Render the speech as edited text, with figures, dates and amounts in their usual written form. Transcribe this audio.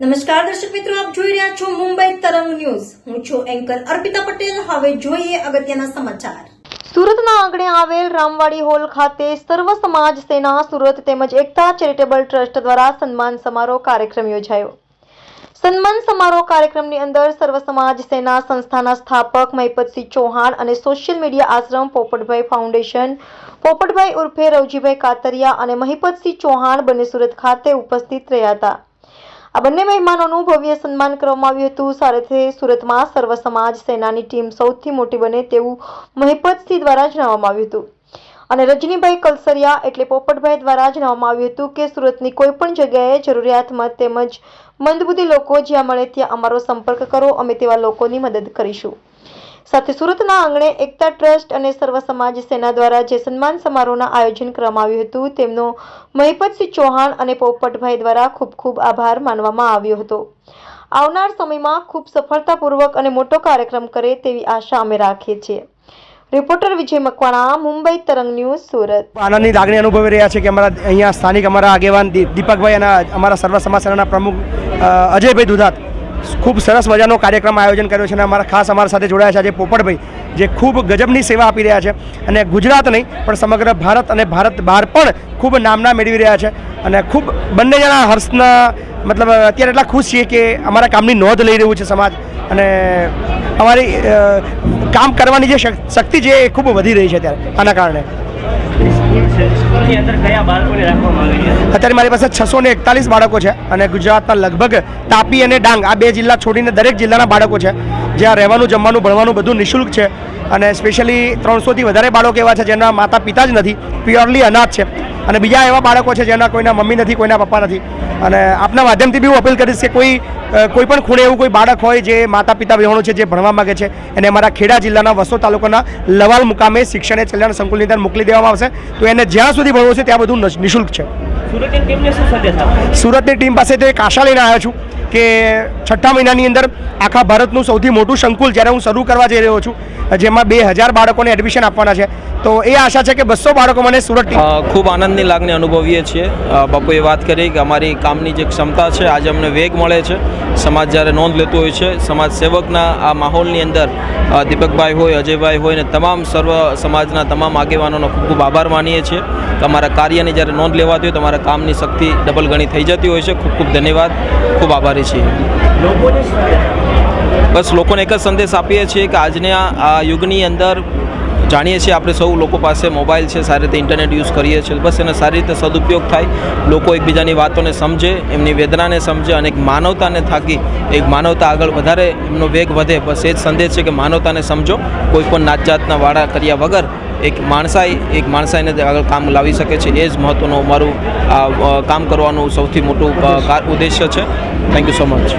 નમસ્કાર દર્શક મિત્રો, આપ જોઈ રહ્યા છો મુંબઈ તરંગ ન્યૂઝ. હું છું એન્કર અર્પિતા પટેલ. હવે જોઈએ અગત્યના સમાચાર. સુરતના આંગણે આવેલ રામવાડી હોલ ખાતે સર્વ સમાજ સેના સુરત તેમજ એકતા ચેરિટેબલ ટ્રસ્ટ દ્વારા સન્માન સમારોહ કાર્યક્રમ યોજાયો. સન્માન સમારોહ કાર્યક્રમની અંદર સર્વ સમાજ સેના સંસ્થાના સ્થાપક મહિપતસિંહ ચૌહાણ અને સોશિયલ મીડિયા આશ્રમ પોપટભાઈ ફાઉન્ડેશન પોપટભાઈ ઉર્ફે રવજીભાઈ કાતરિયા અને મહિપતસિંહ ચૌહાણ બંને સુરત ખાતે ઉપસ્થિત રહ્યા હતા. આ બંને મહેમાનોનું ભવ્ય સન્માન કરવામાં આવ્યું હતું. સાથે સુરતમાં સર્વ સમાજ સેનાની ટીમ સૌથી મોટી બને તેવું મહિપતસિંહ દ્વારા જણાવવામાં આવ્યું હતું અને રજનીભાઈ કલસરિયા એટલે પોપટભાઈ દ્વારા જણાવવામાં આવ્યું હતું કે સુરતની કોઈ પણ જગ્યાએ જરૂરિયાતમંદ તેમજ મંદબુદ્ધિ લોકો જ્યાં મળે ત્યાં અમારો સંપર્ક કરો, અમે તેવા લોકોની મદદ કરીશું. સાથે સુરતના આંગણે એકતા ટ્રસ્ટ અને સર્વ સમાજ સેના દ્વારા જે સન્માન સમારોહના આયોજન કરવામાં આવ્યું હતું તેમનો મહિપતસિંહ ચૌહાણ અને પોપટભાઈ દ્વારા ખૂબ ખૂબ આભાર માનવામાં આવ્યો હતો. આવનાર સમયમાં ખૂબ સફળતાપૂર્વક અને મોટો કાર્યક્રમ કરે તેવી આશા અમે રાખીએ છીએ. રિપોર્ટર વિજય મકવાણા, મુંબઈ તરંગ ન્યૂઝ, સુરત. આનંદની લાગણી અનુભવી રહ્યા છે કે અમારા અહીંયા સ્થાનિક અમારા આગેવાન દીપકભાઈ અને અમારા સર્વ સમાજ સેનાના પ્રમુખ અજયભાઈ દુધાત ખૂબ સરસ મજાનો કાર્યક્રમ આયોજન કર્યો છે અને અમારા સાથે જોડાયા છે આજે પોપટભાઈ, જે ખૂબ ગજબની સેવા આપી રહ્યા છે અને ગુજરાત નહીં પણ સમગ્ર ભારત અને ભારત બહાર પણ ખૂબ નામના મેળવી રહ્યા છે અને ખૂબ બંને જણા હર્ષના મતલબ અત્યારે એટલા ખુશ છીએ કે અમારા કામની નોંધ લઈ રહ્યું છે સમાજ અને અમારી કામ કરવાની જે શક્તિ છે એ ખૂબ વધી રહી છે અત્યારે આના કારણે. અત્યારે મારી પાસે 641 બાળકો છે અને ગુજરાતના લગભગ તાપી અને ડાંગ આ બે જિલ્લા છોડીને દરેક જિલ્લાના બાળકો છે, જ્યાં રહેવાનું, જમવાનું, ભણવાનું બધું નિઃશુલ્ક છે અને સ્પેશિયલી 300થી વધારે બાળકો એવા છે જેના માતા પિતા જ નથી, પ્યોરલી અનાથ છે અને બીજા એવા બાળકો છે જેના કોઈના મમ્મી નથી, કોઈના પપ્પા નથી. અને આપના માધ્યમથી બી હું અપીલ કરીશ કે કોઈ પણ ખૂણે એવું કોઈ બાળક હોય જે માતા પિતા વિહોણું છે, જે ભણવા માગે છે એને અમારા ખેડા જિલ્લાના વસો તાલુકાના લવાલ મુકામે શિક્ષણ કલ્યાણ સંકુલની અંદર મોકલી દેવામાં આવશે. તો એને જ્યાં સુધી ભણવું છે ત્યાં બધું નિઃશુલ્ક છે. સુરતની ટીમ પાસે તો એક આશા લઈને આવ્યો છું કે 6ઠ્ઠા મહિનાની અંદર આખા ભારતનું સૌથી મોટું સંકુલ જ્યારે હું શરૂ કરવા જઈ રહ્યો છું, જેમાં 2000 બાળકોને એડમિશન આપવાના છે, તો એ આશા છે કે 200 બાળકો મને સુરત ખૂબ આનંદની લાગણી અનુભવીએ છીએ. બાપુએ વાત કરી કે અમારી કામની જે ક્ષમતા છે આજે અમને વેગ મળે છે. સમાજ જ્યારે નોંધ લેતો હોય છે, સમાજ સેવકના આ માહોલની અંદર દીપકભાઈ હોય, અજયભાઈ હોય ને તમામ સર્વ સમાજના તમામ આગેવાનોનો ખૂબ ખૂબ આભાર માનીએ છીએ. અમારા કાર્યની જ્યારે નોંધ લેવાતી હોય તો અમારા કામની શક્તિ ડબલ ગણી થઈ જતી હોય છે. ખૂબ ખૂબ ધન્યવાદ, ખૂબ આભારી છીએ. બસ લોકોને એક જ સંદેશ આપીએ છીએ કે આજના આ યુગની અંદર જાણીએ છીએ આપણે સૌ લોકો પાસે મોબાઈલ છે, સારી રીતે ઇન્ટરનેટ યુઝ કરીએ છીએ, બસ એનો સારી રીતે સદુપયોગ થાય, લોકો એકબીજાની વાતોને સમજે, એમની વેદનાને સમજે અને એક માનવતાને થાકી એક માનવતા આગળ વધારે એમનો વેગ વધે. બસ એ જ સંદેશ છે કે માનવતાને સમજો, કોઈ પણ નાત જાતના વાડા કર્યા વગર એક માણસાઈને આગળ કામ લાવી શકે છે. એ જ મહત્ત્વનું અમારું કામ કરવાનું સૌથી મોટું ઉદ્દેશ્ય છે. Thank you so much.